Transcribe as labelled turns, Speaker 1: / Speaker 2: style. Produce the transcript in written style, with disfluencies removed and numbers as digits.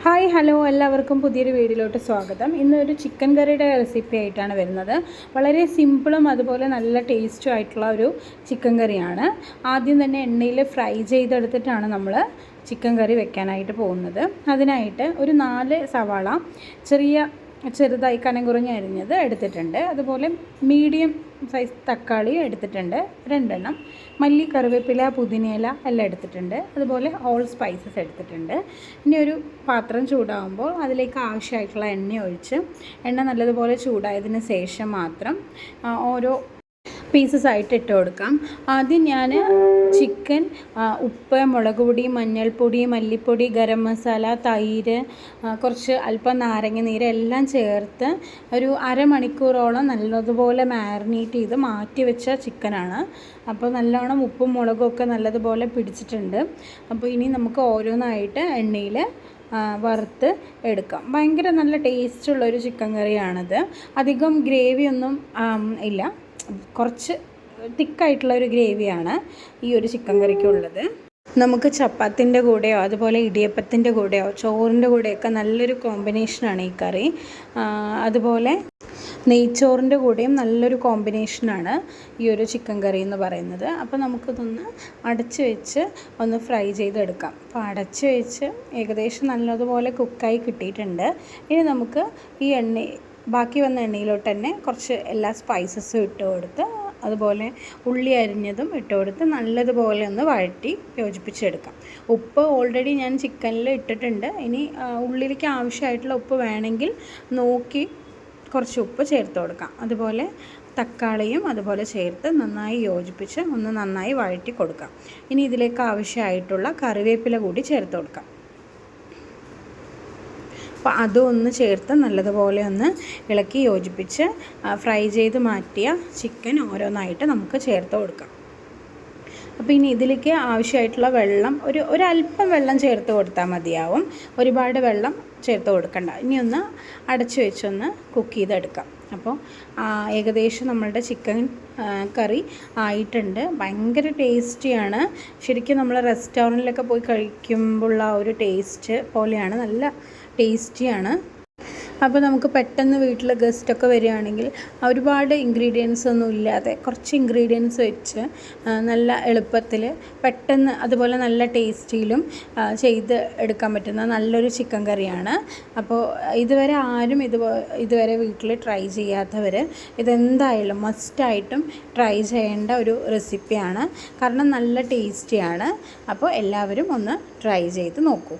Speaker 1: Hi hello എല്ലാവർക്കും പുതിയൊരു വീഡിയോയിലോട്ട് സ്വാഗതം. ഇന്നൊരു ചിക്കൻ കറിയുടെ റെസിപ്പി ആയിട്ടാണ് വരുന്നത്. വളരെ സിമ്പിളും അതുപോലെ നല്ല ടേസ്റ്റും ആയിട്ടുള്ള ഒരു ചിക്കൻ കറിയാണ്. ആദ്യം തന്നെ എണ്ണയിൽ ഫ്രൈ ചെയ്തെടുത്തിട്ടാണ് നമ്മൾ ചിക്കൻ കറി വെക്കാനായിട്ട് പോകുന്നത്. അതിനായിട്ട് ഒരു 4 സവാള ചെറുതായി കനം കുറഞ്ഞ് അരിഞ്ഞത് എടുത്തിട്ടുണ്ട്. അതുപോലെ മീഡിയം സൈസ് തക്കാളി എടുത്തിട്ടുണ്ട് 2 എണ്ണം. മല്ലി, കറിവേപ്പില, പുതിനയില എല്ലാം എടുത്തിട്ടുണ്ട്. അതുപോലെ ഓൾ സ്പൈസസ് എടുത്തിട്ടുണ്ട്. ഇനി ഒരു പാത്രം ചൂടാകുമ്പോൾ അതിലേക്ക് ആവശ്യമായിട്ടുള്ള എണ്ണ ഒഴിച്ച് എണ്ണ നല്ലതുപോലെ ചൂടായതിന് ശേഷം മാത്രം ഓരോ പീസസ് ആയിട്ട് ഇട്ട് കൊടുക്കാം. ആദ്യം ഞാൻ ചിക്കൻ ഉപ്പ്, മുളക് പൊടി, മഞ്ഞൾപ്പൊടി, മല്ലിപ്പൊടി, ഗരം മസാല, തൈര്, കുറച്ച് അല്പം നാരങ്ങ നീര് എല്ലാം ചേർത്ത് ഒരു അരമണിക്കൂറോളം നല്ലതുപോലെ മാരിനേറ്റ് ചെയ്ത് മാറ്റി വെച്ച ചിക്കനാണ്. അപ്പോൾ നല്ലോണം ഉപ്പും മുളകും ഒക്കെ നല്ലതുപോലെ പിടിച്ചിട്ടുണ്ട്. അപ്പോൾ ഇനി നമുക്ക് ഓരോന്നായിട്ട് എണ്ണയിൽ വറുത്ത് എടുക്കാം. ഭയങ്കര നല്ല ടേസ്റ്റുള്ളൊരു ചിക്കൻ കറിയാണിത്. അധികം ഗ്രേവിയൊന്നും ഇല്ല, കുറച്ച് തിക്കായിട്ടുള്ള ഒരു ഗ്രേവിയാണ് ഈ ഒരു ചിക്കൻ കറിക്കുള്ളത്. നമുക്ക് ചപ്പാത്തിൻ്റെ കൂടെയോ അതുപോലെ ഇടിയപ്പത്തിൻ്റെ കൂടെയോ ചോറിൻ്റെ കൂടെയൊക്കെ നല്ലൊരു കോമ്പിനേഷനാണ് ഈ കറി. അതുപോലെ നെയ്ച്ചോറിൻ്റെ കൂടെയും നല്ലൊരു കോമ്പിനേഷനാണ് ഈ ഒരു ചിക്കൻ കറി എന്ന് പറയുന്നത്. അപ്പോൾ നമുക്കിതൊന്ന് അടച്ച് വെച്ച് ഒന്ന് ഫ്രൈ ചെയ്തെടുക്കാം. അപ്പോൾ അടച്ച് വെച്ച് ഏകദേശം നല്ലതുപോലെ കുക്കായി കിട്ടിയിട്ടുണ്ട്. ഇനി നമുക്ക് ഈ ബാക്കി വന്ന എണ്ണയിലോട്ട് തന്നെ കുറച്ച് എല്ലാ സ്പൈസസും ഇട്ട് കൊടുത്ത് അതുപോലെ ഉള്ളി അരിഞ്ഞതും ഇട്ട് കൊടുത്ത് നല്ലതുപോലെ ഒന്ന് വഴറ്റി യോജിപ്പിച്ചെടുക്കാം. ഉപ്പ് ഓൾറെഡി ഞാൻ ചിക്കനിൽ ഇട്ടിട്ടുണ്ട്. ഇനി ഉള്ളിലേക്ക് ആവശ്യമായിട്ടുള്ള ഉപ്പ് വേണമെങ്കിൽ നോക്കി കുറച്ച് ഉപ്പ് ചേർത്ത് കൊടുക്കാം. അതുപോലെ തക്കാളിയും അതുപോലെ ചേർത്ത് നന്നായി യോജിപ്പിച്ച് ഒന്ന് നന്നായി വഴറ്റി കൊടുക്കാം. ഇനി ഇതിലേക്ക് ആവശ്യമായിട്ടുള്ള കറിവേപ്പില കൂടി ചേർത്ത് കൊടുക്കാം. അപ്പോൾ അതും ഒന്ന് ചേർത്ത് നല്ലതുപോലെ ഒന്ന് ഇളക്കി യോജിപ്പിച്ച് ഫ്രൈ ചെയ്ത് മാറ്റിയ ചിക്കൻ ഓരോന്നായിട്ട് നമുക്ക് ചേർത്ത് കൊടുക്കാം. അപ്പോൾ ഇനി ഇതിലേക്ക് ആവശ്യമായിട്ടുള്ള വെള്ളം ഒരല്പം വെള്ളം ചേർത്ത് കൊടുത്താൽ മതിയാവും. ഒരുപാട് വെള്ളം ചേർത്ത് കൊടുക്കണ്ട. ഇനി ഒന്ന് അടച്ചു വെച്ചൊന്ന് കുക്ക് ചെയ്തെടുക്കാം. അപ്പോൾ ഏകദേശം നമ്മളുടെ ചിക്കൻ കറി ആയിട്ടുണ്ട്. ഭയങ്കര ടേസ്റ്റിയാണ്. ശരിക്കും നമ്മൾ റെസ്റ്റോറൻറ്റിലൊക്കെ പോയി കഴിക്കുമ്പോഴുള്ള ഒരു ടേസ്റ്റ് പോലെയാണ്. നല്ല ടേസ്റ്റിയാണ്. അപ്പോൾ നമുക്ക് പെട്ടെന്ന് വീട്ടിൽ ഗസ്റ്റൊക്കെ വരികയാണെങ്കിൽ ഒരുപാട് ഇൻഗ്രീഡിയൻസ് ഒന്നും ഇല്ലാതെ കുറച്ച് ഇൻഗ്രീഡിയൻസ് വെച്ച് നല്ല എളുപ്പത്തിൽ പെട്ടെന്ന് അതുപോലെ നല്ല ടേസ്റ്റിയിലും ചെയ്ത് എടുക്കാൻ പറ്റുന്ന നല്ലൊരു ചിക്കൻ കറിയാണ്. അപ്പോൾ ഇതുവരെ ആരും ഇതുവരെ വീട്ടിൽ ട്രൈ ചെയ്യാത്തവർ ഇതെന്തായാലും മസ്റ്റായിട്ടും ട്രൈ ചെയ്യേണ്ട ഒരു റെസിപ്പിയാണ്. കാരണം നല്ല ടേസ്റ്റിയാണ്. അപ്പോൾ എല്ലാവരും ഒന്ന് ട്രൈ ചെയ്ത് നോക്കൂ.